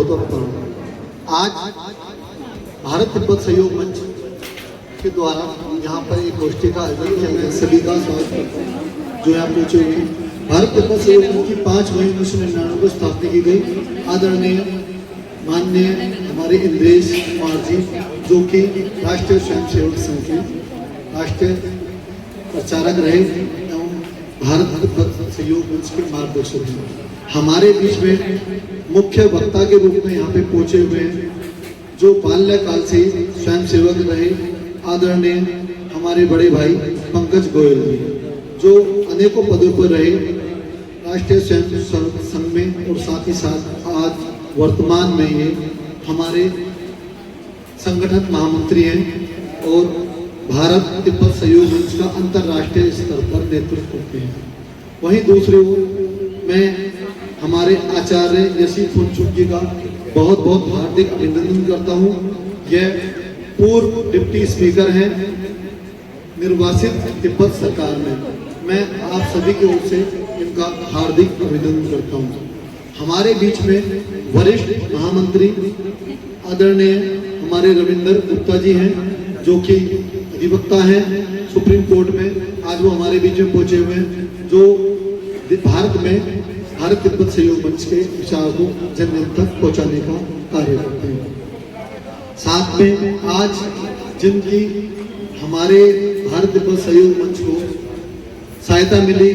और प्रणाम। आज भारत तिब्बत सहयोग मंच के द्वारा यहाँ पर एक गोष्ठी का आयोजन किया गया। सभी का स्वागत करता हूँ जो यहाँ पहुँचे हुए हैं। भारत तिब्बत सहयोग मंच की 5 मई 1999 को स्थापना की गई। आदरणीय माननीय हमारे इंद्रेश कुमार जी, जो कि राष्ट्रीय स्वयंसेवक संघ के राष्ट्रीय प्रचारक रहे एवं भारत तिब्बत सहयोग मंच के मार्गदर्शक हैं, हमारे बीच में मुख्य वक्ता के रूप में यहाँ पे पहुंचे हुए हैं, जो बाल्यकाल से स्वयंसेवक रहे आदरणीय हमारे बड़े भाई पंकज गोयल जी, जो अनेकों पदों पर रहे राष्ट्रीय स्वयंसेवक संघ में, और साथ ही साथ आज वर्तमान में ये हमारे संगठन महामंत्री हैं और भारत तिब्बत सहयोग मंच का अंतर्राष्ट्रीय स्तर पर नेतृत्व करते हैं। वहीं दूसरी ओर मैं हमारे आचार्य यशी फुनचुक जी का बहुत बहुत हार्दिक अभिनंदन करता हूँ। यह पूर्व डिप्टी स्पीकर हैं निर्वासित तिब्बत सरकार में। मैं आप सभी की ओर से इनका हार्दिक अभिनंदन करता हूँ। हमारे बीच में वरिष्ठ महामंत्री आदरणीय हमारे रविंद्र गुप्ता जी हैं, जो कि अधिवक्ता हैं सुप्रीम कोर्ट में। आज वो हमारे बीच में पहुंचे हुए हैं, जो भारत में भारत तिब्बत सहयोग मंच के विचारों को जन जन तक पहुंचाने का कार्य करते हैं। साथ में आज जिनकी हमारे भारत तिब्बत सहयोग मंच को सहायता मिली,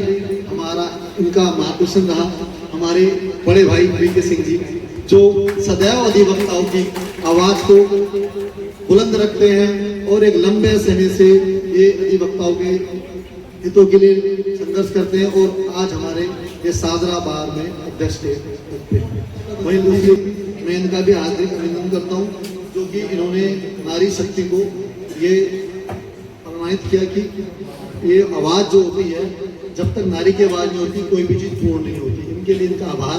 हमारा इनका मार्गदर्शन रहा हमारे बड़े भाई वीके सिंह जी, जो सदैव अधिवक्ताओं की आवाज को बुलंद रखते हैं और एक लंबे समय से ये अधिवक्ताओं के हितों के लिए संघर्ष करते हैं, और आज हमारे ये सादरा बार में अध्यक्ष रखते हैं। वहीं दूसरी मैं इनका भी हार्दिक अभिनंदन करता हूँ, जो कि इन्होंने नारी शक्ति को ये प्रमाणित किया कि ये आवाज़ जो होती है, जब तक नारी की आवाज़ नहीं होती कोई भी चीज़ पूर्ण नहीं होती। इनके लिए इनका आभार,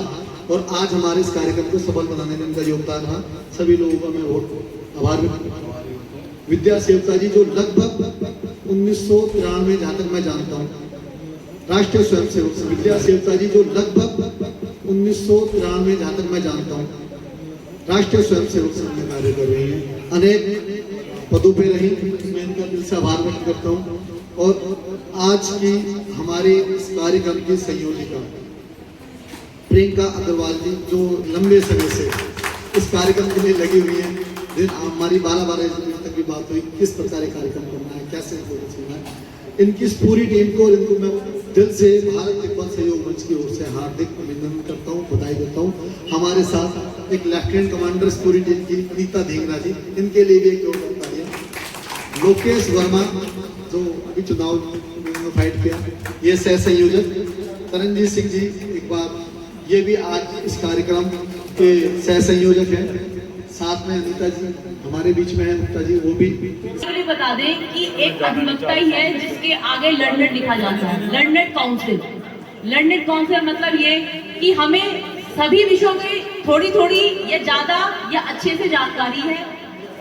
और आज हमारे इस कार्यक्रम को सफल बनाने में इनका योगदान रहा। सभी लोगों का मैं बहुत आभार व्यक्त करता हूँ। विद्या सेवता जी, जो लगभग 1993, जहाँ तक मैं जानता हूँ, राष्ट्रीय स्वयंसेवक संघ विद्या सेवता जी, जो लगभग 1993, जहाँ तक मैं जानता हूँ, राष्ट्रीय स्वयंसेवक संघ में कार्य कर रही हैं। अनेक पदों पे रही, मैं इनका दिल से आभार व्यक्त करता हूँ। और आज की हमारे इस कार्यक्रम की संयोजिका प्रियंका अग्रवाल जी, जो लंबे समय से इस कार्यक्रम के लिए लगी हुई है। हमारी 12 तक की बात हुई, किस प्रकार कार्यक्रम करना है, कैसे चलना है। इनकी इस पूरी टीम को और इनको मैं दिल से भारत तिब्बत सहयोग मंच की ओर से हार्दिक अभिनंदन करता हूँ, बधाई देता हूँ। हमारे साथ एक लेफ्टिनेंट कमांडर इस पूरी टीम की नीता ढींगरा जी, इनके लिए भी एक योगदान तालियां। लोकेश वर्मा, जो अभी चुनाव में फाइट किया, ये सह संयोजक। तरनजीत सिंह जी, एक बार ये भी आज इस कार्यक्रम के सह संयोजक हैं। साथ में अनीता जी हमारे बीच में है, गुप्ता जी, वो भी बता दें कि एक अधिवक्ता ही है जिसके आगे लर्नेड लिखा जाता है, लर्नेड काउंसिल। लर्नेड काउंसिल मतलब ये कि हमें सभी विषयों की थोड़ी थोड़ी या ज्यादा या अच्छे से जानकारी है।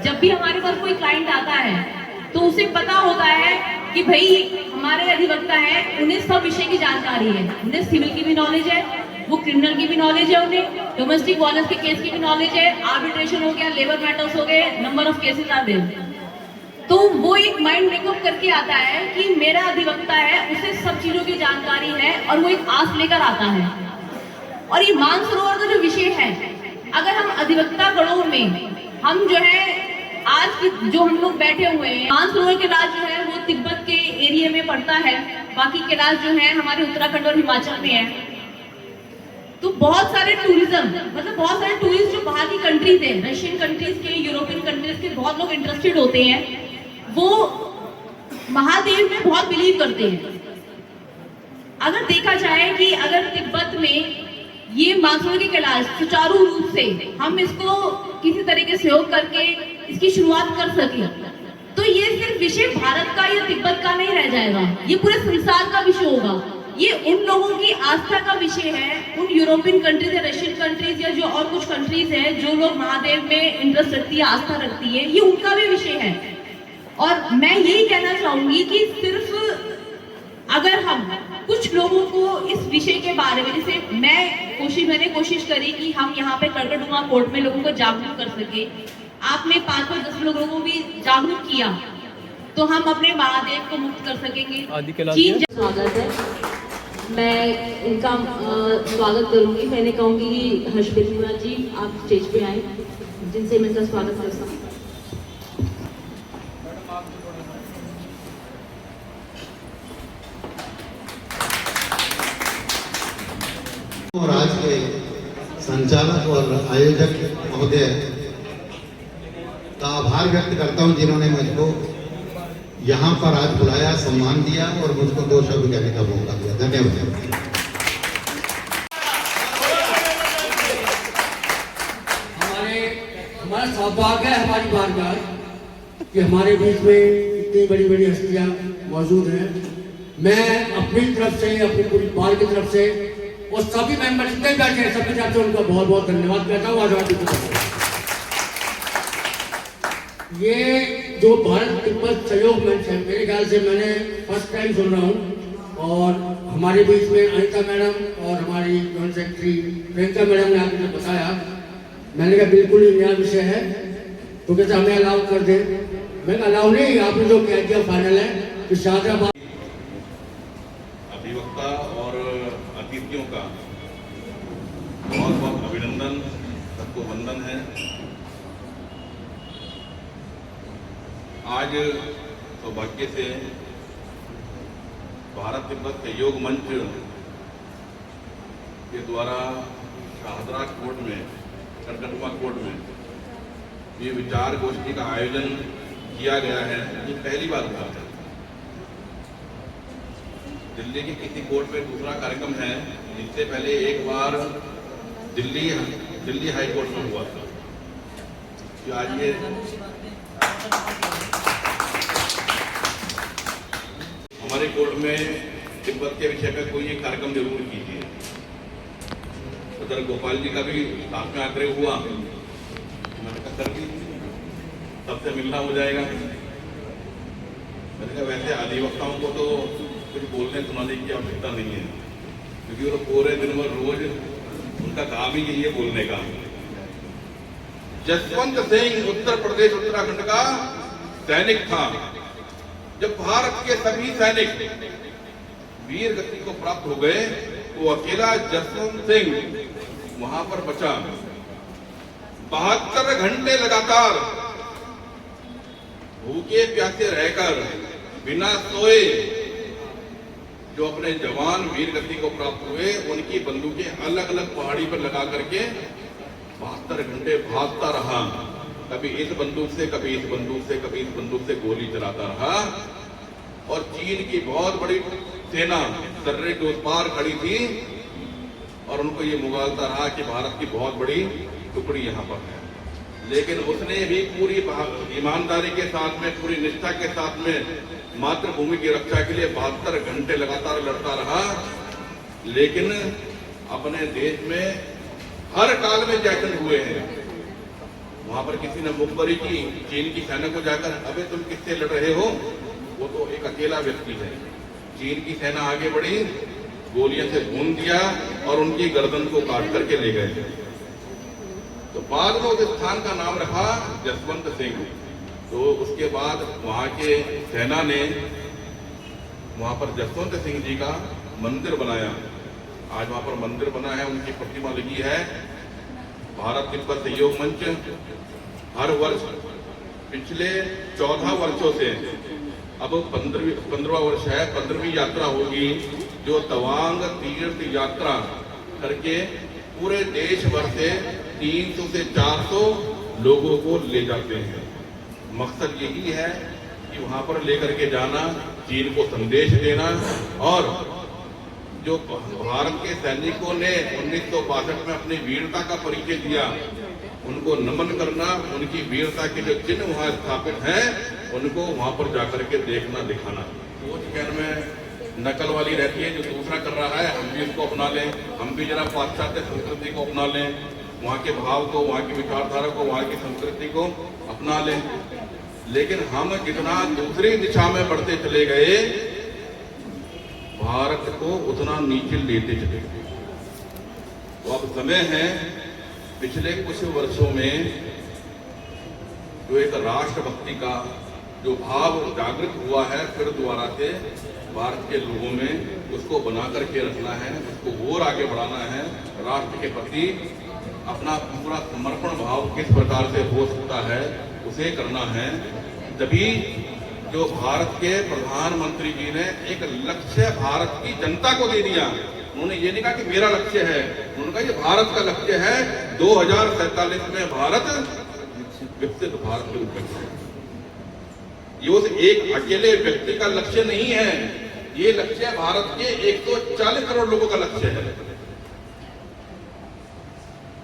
जब भी हमारे पास कोई क्लाइंट आता है तो उसे पता होता है कि भाई हमारे अधिवक्ता है, उन्हें सब विषय की जानकारी है। उन्हें सिविल की भी नॉलेज है, वो क्रिमिनल की भी नॉलेज है, उन्हें डोमेस्टिक वायलेंस के केस की भी नॉलेज है, आर्बिट्रेशन हो गया, लेबर मैटर्स हो गए, number of cases are there. तो वो एक माइंड मेकअप करके आता है कि मेरा अधिवक्ता है, उसे सब चीजों की जानकारी है, और वो एक आस लेकर आता है। और ये मानसरोवर का जो विषय है, अगर हम अधिवक्ता गणों में हम जो है आज जो हम लोग बैठे हुए हैं, मानसरोवर के राज्य जो है वो तिब्बत के एरिया में पड़ता है, बाकी के राज्य जो है हमारे उत्तराखंड और हिमाचल में है। तो बहुत सारे टूरिज्म, मतलब बहुत सारे टूरिस्ट जो बाहर की कंट्रीज हैं, रशियन कंट्रीज के, यूरोपियन कंट्रीज के बहुत लोग इंटरेस्टेड होते हैं, वो महादेव में बहुत बिलीव करते हैं। अगर देखा जाए कि अगर तिब्बत में ये मानसरोवर की कैलाश सुचारू रूप से हम इसको किसी तरीके से सहयोग करके इसकी शुरुआत कर सके, तो ये सिर्फ विषय भारत का या तिब्बत का नहीं रह जाएगा, ये पूरे संसार का विषय होगा। ये उन लोगों की आस्था का विषय है, उन यूरोपियन कंट्रीज या रशियन कंट्रीज या जो और कुछ कंट्रीज हैं जो लोग महादेव में इंटरेस्ट रखती है, आस्था रखती है, ये उनका भी विषय है। और मैं यही कहना चाहूंगी कि सिर्फ अगर हम कुछ लोगों को इस विषय के बारे में, जैसे मैं मैंने कोशिश करी कि हम यहाँ पे कड़कड़डुमा कोर्ट में लोगों को जागरूक कर सके। आपने 5-10 लोगों को भी जागरूक किया तो हम अपने महादेव को मुक्त कर सकेंगे। चीन स्वागत है, मैं इनका स्वागत करूंगी। मैंने कहूंगी कि हर्षिता जी आप स्टेज पे आए, जिनसे मैं इनका स्वागत करता हूँ। और आज के संचालक और आयोजक महोदय का आभार व्यक्त करता हूं जिन्होंने मुझको यहाँ पर आज बुलाया, सम्मान दिया और मुझको 2 शब्द कहने का मौका दिया। धन्यवाद। हमारा सौभाग्य है, हमारी बारगाह कि हमारे बीच में इतनी बड़ी बड़ी हस्तियां मौजूद हैं। मैं अपनी तरफ से, अपनी पूरी बार की तरफ से और सभी मेंबर जितने बैठे हैं सबकी तरफ से उनका बहुत बहुत धन्यवाद करता हूँ। आजादी की तरफ ये जो भारत तिब्बत सहयोग मंच है, मेरे ख्याल से मैंने फर्स्ट टाइम सुन रहा हूँ और हमारे बीच में अनिता मैडम और हमारी जॉइंट सेक्रेटरी प्रियंका मैडम ने आपने बताया, मैंने कहा बिल्कुल ही नया विषय है तो कहते हमें अलाउ कर दे। मैं अलाउ नहीं, आपने जो कह दिया फाइनल है कि शाहजहाबाद। अधिवक्ता और अतिथियों का बहुत बहुत अभिनंदन, सबको वंदन है। आज सौभाग्य से भारत तिब्बत सहयोग मंच के द्वारा शाहदरा कोर्ट में, कड़कड़डुमा कोर्ट में ये विचार गोष्ठी का आयोजन किया गया है। ये पहली बार हुआ है। दिल्ली के किसी कोर्ट में दूसरा कार्यक्रम है, इससे पहले एक बार दिल्ली हाई कोर्ट में हुआ था। कि आज ये हमारे कोर्ट में तिब्बत के विषय पर कोई एक कार्यक्रम जरूर कीजिए। सदर गोपाल जी का भी साथ में आग्रह हुआ, मैंने कहा कर दी, सबसे मिलना हो जाएगा। मैंने कहा वैसे अधिवक्ताओं को तो कुछ बोलने सुनाने की आवश्यकता नहीं है, क्योंकि वो पूरे दिन भर रोज उनका काम ही यही है बोलने का। जसवंत सिंह उत्तर प्रदेश उत्तराखंड का सैनिक था। जब भारत के सभी सैनिक वीर गति को प्राप्त हो गए तो अकेला जसवंत सिंह वहां पर बचा। 72 घंटे लगातार भूखे प्यासे रहकर बिना सोए जो अपने जवान वीर गति को प्राप्त हुए, उनकी बंदूकें अलग अलग पहाड़ी पर लगा करके 72 घंटे भागता रहा। कभी इस बंदूक से, कभी इस बंदूक से, कभी इस बंदूक से गोली चलाता रहा। और चीन की बहुत बड़ी सेना सर्रे के उस पार खड़ी थी और उनको ये मुगालता रहा कि भारत की बहुत बड़ी टुकड़ी यहाँ पर है। लेकिन उसने भी पूरी ईमानदारी के साथ में, पूरी निष्ठा के साथ में मातृभूमि की रक्षा के लिए 72 घंटे लगातार लड़ता रहा। लेकिन अपने देश में हर काल में जैसे हुए हैं, वहां पर किसी ने मुखबरी की चीन की सेना को जाकर, अबे तुम किससे लड़ रहे हो? वो तो एक अकेला व्यक्ति है। चीन की सेना आगे बढ़ी, गोलियों से भून दिया और उनकी गर्दन को काट करके ले गए। तो बाद में उस स्थान का नाम रखा जसवंत सिंह। तो उसके बाद वहां के सेना ने वहां पर जसवंत सिंह जी का मंदिर बनाया। आज वहां पर मंदिर बना है, उनकी प्रतिमा लगी है। भारत तिब्बत सहयोग मंच हर वर्ष पिछले 14 वर्षों से, अब 15वां वर्ष है, 15वीं यात्रा होगी, जो तवांग तीर्थ यात्रा करके पूरे देश भर से 300 से 400 लोगों को ले जाते हैं। मकसद यही है कि वहां पर लेकर के जाना, चीन को संदेश देना और जो भारत के सैनिकों ने 1962 में अपनी वीरता का परिचय दिया, उनको नमन करना, उनकी वीरता के जो चिन्ह वहां स्थापित हैं, उनको वहां पर जाकर के देखना, दिखाना। सोच कहने में नकल वाली रहती है, जो दूसरा कर रहा है हम भी उसको अपना लें, हम भी जरा पाश्चात्य संस्कृति को अपना लें, वहाँ के भाव को, वहाँ की विचारधारा को, वहाँ की संस्कृति को अपना लें। लेकिन हम जितना दूसरी दिशा में बढ़ते चले गए, भारत को उतना नीचे लेते चले गए। तो अब समय है, पिछले कुछ वर्षों में जो एक राष्ट्रभक्ति का जो भाव जागृत हुआ है फिर दोबारा से भारत के लोगों में, उसको बना करके रखना है, उसको और आगे बढ़ाना है। राष्ट्र के प्रति अपना पूरा समर्पण भाव किस प्रकार से हो सकता है उसे करना है। तभी जो भारत के प्रधानमंत्री जी ने एक लक्ष्य भारत की जनता को दे दिया। उन्होंने ये नहीं कहा कि मेरा लक्ष्य है, उन्होंने कहा ये भारत का लक्ष्य है, 2047 में भारत विकसित भारत के रूप में। ये उस एक अकेले व्यक्ति का लक्ष्य नहीं है, ये लक्ष्य भारत के 140 करोड़ लोगों का लक्ष्य है।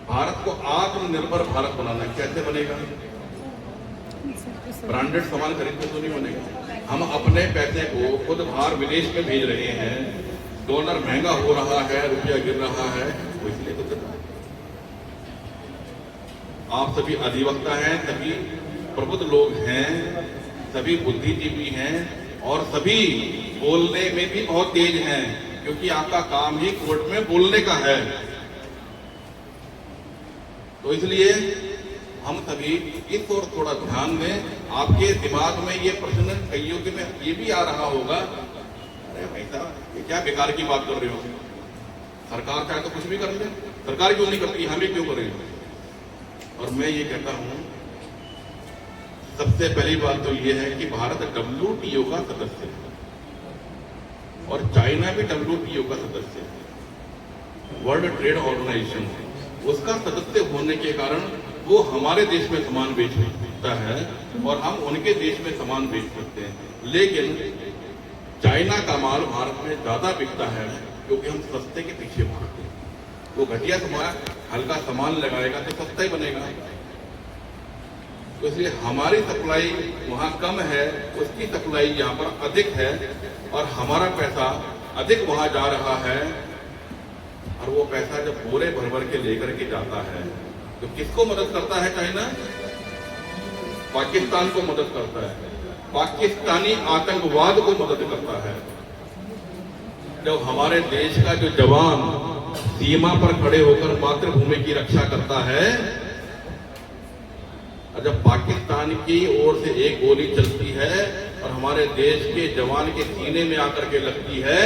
भारत को आत्मनिर्भर भारत बनाना कैसे बनेगा? ब्रांडेड सामान खरीद के तो नहीं बनेगा। हम अपने पैसे को खुद बाहर विदेश में भेज रहे हैं, डॉलर महंगा हो रहा है, रुपया गिर रहा है, वो इसलिए तो कर रहा है। आप सभी अधिवक्ता हैं, सभी प्रबुद्ध लोग हैं, सभी बुद्धिजीवी हैं और सभी बोलने में भी बहुत तेज हैं, क्योंकि आपका काम ही कोर्ट में बोलने का है। तो इसलिए हम सभी इस ओर थोड़ा ध्यान दें। आपके दिमाग में ये प्रश्न कईयों के में ये भी आ रहा होगा, अरे भाई साहब ये क्या बेकार की बात कर रहे हो, सरकार चाहे तो कुछ भी कर ले, सरकार क्यों नहीं करती, हमें क्यों कर रही हो? और मैं ये कहता हूं, सबसे पहली बात तो ये है कि भारत WTO का सदस्य है और चाइना भी WTO का सदस्य है, वर्ल्ड ट्रेड ऑर्गेनाइजेशन, उसका सदस्य होने के कारण वो हमारे देश में सामान बेच सकता है और हम उनके देश में सामान बेच सकते हैं। लेकिन चाइना का माल भारत में ज्यादा बिकता है क्योंकि हम सस्ते के पीछे भागते हैं। वो घटिया सामान, हल्का सामान लगाएगा तो सस्ता ही बनेगा। तो इसलिए हमारी सप्लाई वहां कम है, उसकी सप्लाई यहाँ पर अधिक है और हमारा पैसा अधिक वहां जा रहा है। और वो पैसा जब बोरे भर भर के लेकर के जाता है तो किसको मदद करता है चाइना? पाकिस्तान को मदद करता है, पाकिस्तानी आतंकवाद को मदद करता है। जब हमारे देश का जो जवान सीमा पर खड़े होकर मातृभूमि की रक्षा करता है और जब पाकिस्तान की ओर से एक गोली चलती है और हमारे देश के जवान के सीने में आकर के लगती है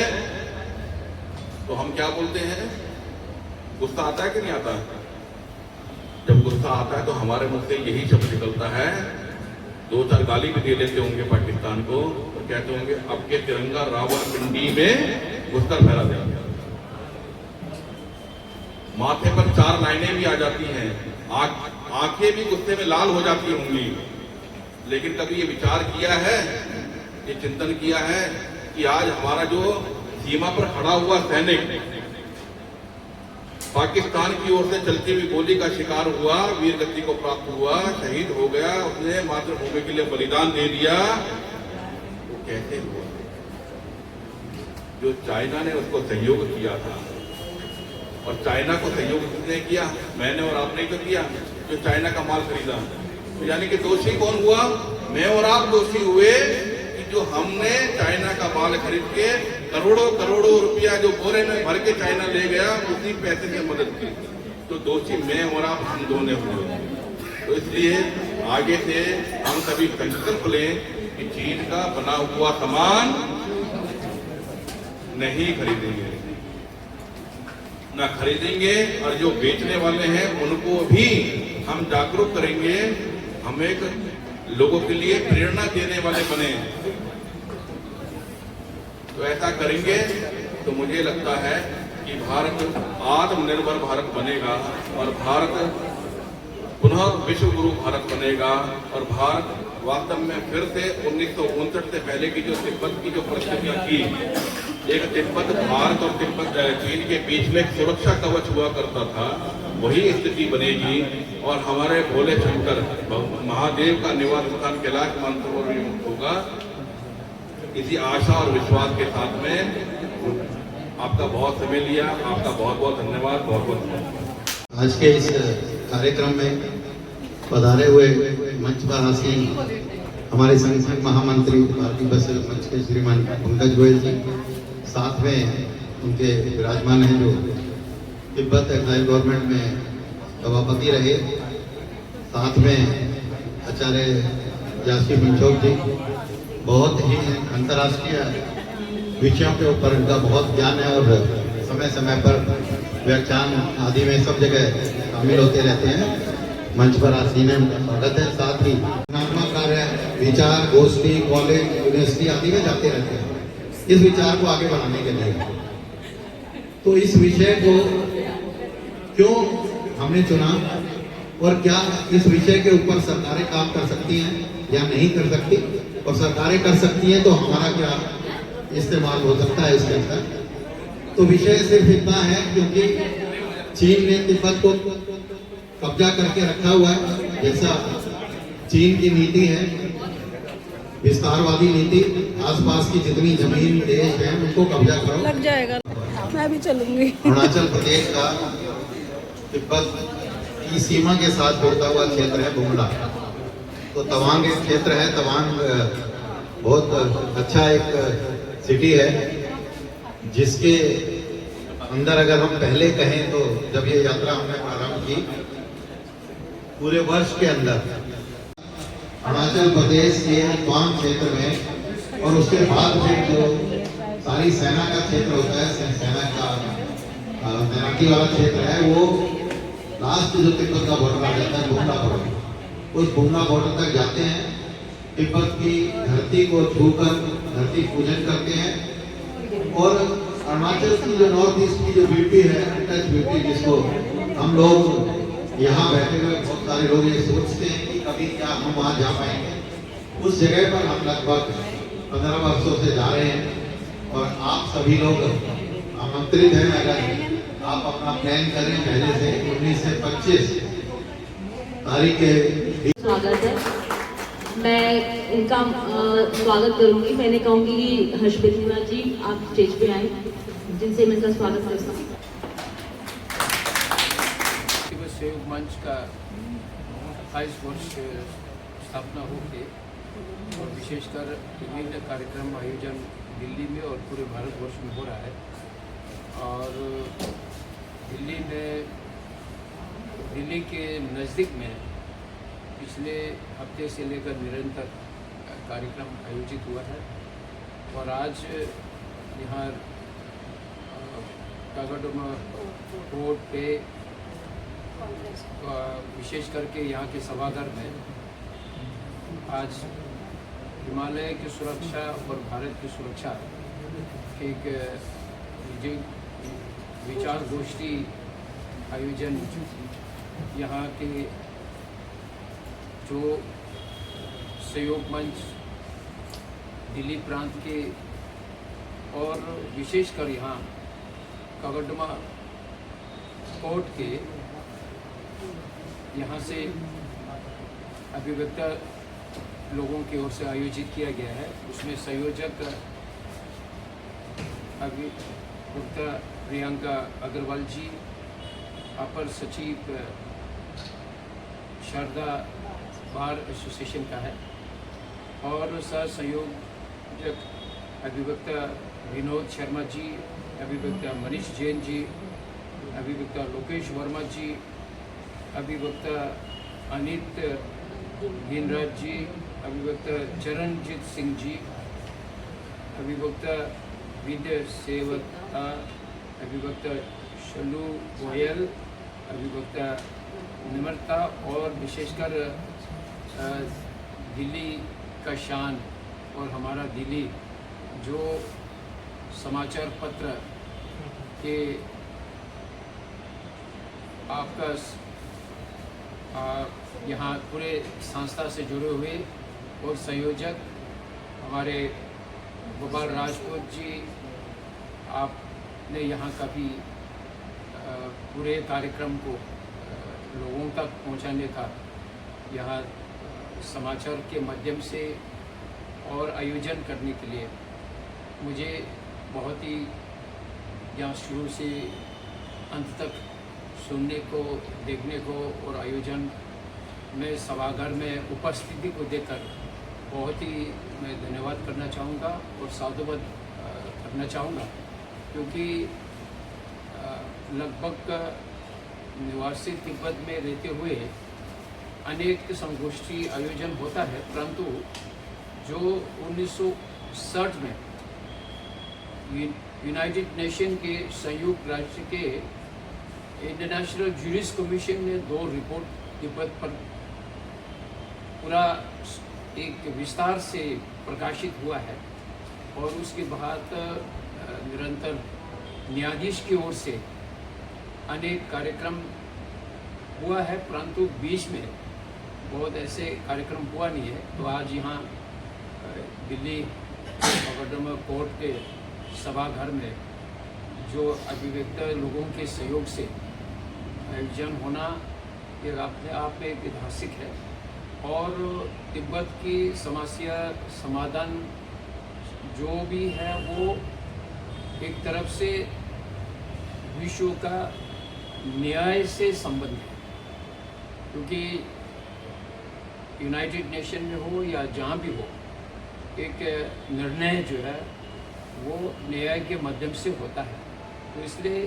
तो हम क्या बोलते हैं? गुस्सा आता है कि नहीं आता? जब गुस्सा आता है तो हमारे मुंह से यही शब्द निकलता है, 2-4 गाली भी दे देते होंगे पाकिस्तान को और कहते होंगे अब के तिरंगा रावलपिंडी में घुसकर फहरा देंगे। माथे पर 4 लाइनें भी आ जाती हैं, आंखें भी गुस्से में लाल हो जाती होंगी। लेकिन कभी ये विचार किया है, ये चिंतन किया है कि आज हमारा जो सीमा पर खड़ा हुआ सैनिक पाकिस्तान की ओर से चलती हुई गोली का शिकार हुआ, वीर गति को प्राप्त हुआ, शहीद हो गया, उसने मातृभूमि के लिए बलिदान दे दिया, वो कैसे हुआ? जो चाइना ने उसको सहयोग किया था। और चाइना को सहयोग किसने किया? मैंने और आपने तो किया, जो चाइना का माल खरीदा। तो यानी कि दोषी कौन हुआ? मैं और आप दोषी हुए कि जो हमने चाइना का माल खरीद के करोड़ों करोड़ों रुपया जो बोरे में भर के चाइना ले गया, उसी पैसे से मदद की। तो दोषी मैं और आप हम दोनों हुए। तो इसलिए आगे से हम सभी संकल्प लें कि चीन का बना हुआ सामान नहीं खरीदेंगे, ना खरीदेंगे। और जो बेचने वाले हैं उनको भी हम जागरूक करेंगे, हम एक लोगों के लिए प्रेरणा देने वाले बने। तो ऐसा करेंगे तो मुझे लगता है कि भारत आत्मनिर्भर भारत बनेगा और भारत पुनः विश्व गुरु भारत बनेगा। और भारत वास्तव में फिर से 1959 से पहले की जो तिब्बत की जो परिस्थितियां थी, एक तिब्बत भारत और तिब्बत चीन के बीच में एक सुरक्षा कवच हुआ करता था, वही स्थिति बनेगी। और हमारे भोले शंकर महादेव का निवास स्थान कैलाश मानसरोवर भी मुक्त होगा। इसी आशा और विश्वास के साथ में आपका बहुत समय लिया, आपका बहुत बहुत धन्यवाद, बहुत बहुत धन्यवाद। आज के इस कार्यक्रम में पधारे हुए मंच पर आसीन हमारे संगठन महामंत्री भारतीय बसल मंच के श्रीमान पंकज गोयल जी, साथ में उनके विराजमान हैं जो तिब्बत एक्साइज गवर्नमेंट में सभापति रहे। साथ में आचार्य यासी मिंचोक जी, बहुत ही अंतर्राष्ट्रीय विषयों के ऊपर इनका बहुत ज्ञान है और समय समय पर व्याख्यान आदि में सब जगह शामिल होते रहते हैं। मंच पर आसीन है, उनका स्वागत है। साथ ही रचनात्मक कार्य, विचार गोष्ठी, कॉलेज, यूनिवर्सिटी आदि में जाते रहते हैं इस विचार को आगे बढ़ाने के लिए। तो इस विषय को क्यों हमने चुना और क्या इस विषय के ऊपर सरकारें काम कर सकती हैं या नहीं कर सकती, और सरकारें कर सकती हैं तो हमारा क्या इस्तेमाल हो सकता है इसके अंदर। तो विषय सिर्फ इतना है क्योंकि चीन ने तिब्बत को कब्जा करके रखा हुआ है। जैसा चीन की नीति है, विस्तारवादी नीति, आसपास की जितनी जमीन देश है उनको कब्जा करो। लग जाएगा, मैं भी चलूंगी। अरुणाचल प्रदेश का तिब्बत की सीमा के साथ जुड़ता हुआ क्षेत्र है बुमला। तो तवांग एक क्षेत्र है। तवांग बहुत अच्छा एक सिटी है जिसके अंदर अगर हम पहले कहें तो जब ये यात्रा हमने प्रारंभ की, पूरे वर्ष के अंदर अरुणाचल प्रदेश के तवांग क्षेत्र में और उसके बाद फिर जो सारी सेना का क्षेत्र होता है, सेना का तैनाती वाला क्षेत्र है, वो लास्ट जो तिब्बत का बॉर्डर आ जाता है बुमला बॉर्डर, उस बुमला बॉर्डर तक जाते हैं। तिब्बत की धरती को छूकर धरती पूजन करते हैं। और अरुणाचल की जो नॉर्थ ईस्ट की जो ब्यूटी है, अनटच ब्यूटी, जिसको हम लोग यहाँ बैठे हुए बहुत सारे लोग ये सोचते हैं कि कभी क्या हम वहाँ जा पाएंगे, उस जगह पर हम लगभग 15 वर्षों से जा रहे हैं। और आप सभी लोग आमंत्रित हैं। अगर आप अपना प्लान करें पहले से 19 से 25 तारीख के स्वागत है। मैं इनका स्वागत करूंगी। मैंने कहूंगी कि हर्षवर्धन जी आप स्टेज पे आए, जिनसे मैं इनका स्वागत करता हूँ। सहयोग मंच का 28 वर्ष स्थापना होके और विशेषकर विभिन्न कार्यक्रम आयोजन दिल्ली में और पूरे भारतवर्ष में हो रहा है। और दिल्ली के नज़दीक में पिछले हफ्ते से लेकर निरंतर कार्यक्रम आयोजित हुआ है। और आज यहाँ कागडोमा रोड पे विशेष करके यहाँ के सभागार में आज हिमालय की सुरक्षा और भारत की सुरक्षा के एक विचार गोष्ठी आयोजन यहाँ के जो सहयोग मंच दिल्ली प्रांत के और विशेषकर यहाँ कागडोमा कोर्ट के यहाँ से अभिव्यक्ता लोगों की ओर से आयोजित किया गया है। उसमें संयोजक अभिव्यक्ता प्रियंका अग्रवाल जी, अपर सचिव शारदा बार एसोसिएशन का है, और सह संयोजक अभिव्यक्ता विनोद शर्मा जी, अभिव्यक्ता मनीष जैन जी, अभिव्यक्ता लोकेश वर्मा जी, अभिव्यक्ता अनित गिनराज जी, अभिव्यक्ता चरणजीत सिंह जी, अभिव्यक्ता विद्या सेवता, अभिव्यक्ता शलू गोयल, अभिव्यक्ता निम्रता, और विशेषकर दिल्ली का शान और हमारा दिल्ली जो समाचार पत्र के आपका यहाँ पूरे संस्था से जुड़े हुए और संयोजक हमारे गोपाल राजपूत जी, आपने यहाँ काफ़ी पूरे कार्यक्रम को लोगों तक पहुँचाने का यहाँ समाचार के माध्यम से और आयोजन करने के लिए मुझे बहुत ही यहाँ शुरू से अंत तक सुनने को, देखने को और आयोजन में सभागार में उपस्थिति को देखकर बहुत ही मैं धन्यवाद करना चाहूँगा और साधुवाद करना चाहूँगा, क्योंकि लगभग निवासी तिब्बत में रहते हुए अनेक संगोष्ठी आयोजन होता है, परंतु जो 1960 में यूनाइटेड नेशन के संयुक्त राष्ट्र के इंटरनेशनल ज्यूरिस्ट कमीशन ने 2 रिपोर्ट तिब्बत पर पूरा एक विस्तार से प्रकाशित हुआ है, और उसके बाद निरंतर न्यायाधीश की ओर से अनेक कार्यक्रम हुआ है, परंतु बीच में बहुत ऐसे कार्यक्रम हुआ नहीं है। तो आज यहाँ दिल्ली मोकदमा कोर्ट के सभागार में जो अभिव्यक्त लोगों के सहयोग से आयोजन होना ये अपने आप में एक ऐतिहासिक है, और तिब्बत की समस्या समाधान जो भी है वो एक तरफ से विश्व का न्याय से संबंध है, क्योंकि यूनाइटेड नेशन में हो या जहाँ भी हो, एक निर्णय जो है वो न्याय के माध्यम से होता है। तो इसलिए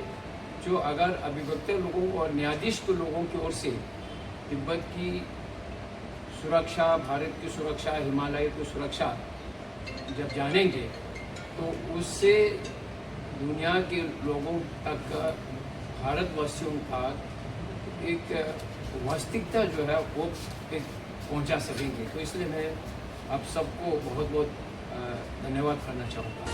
जो अगर अभिव्यक्त लोगों और न्यायाधीश के लोगों की ओर से तिब्बत की सुरक्षा, भारत की सुरक्षा, हिमालय की सुरक्षा जब जानेंगे तो उससे दुनिया के लोगों तक, भारतवासियों का एक वास्तविकता जो है वो एक पहुंचा सकेंगे। तो इसलिए मैं आप सबको बहुत बहुत धन्यवाद करना चाहूँगा।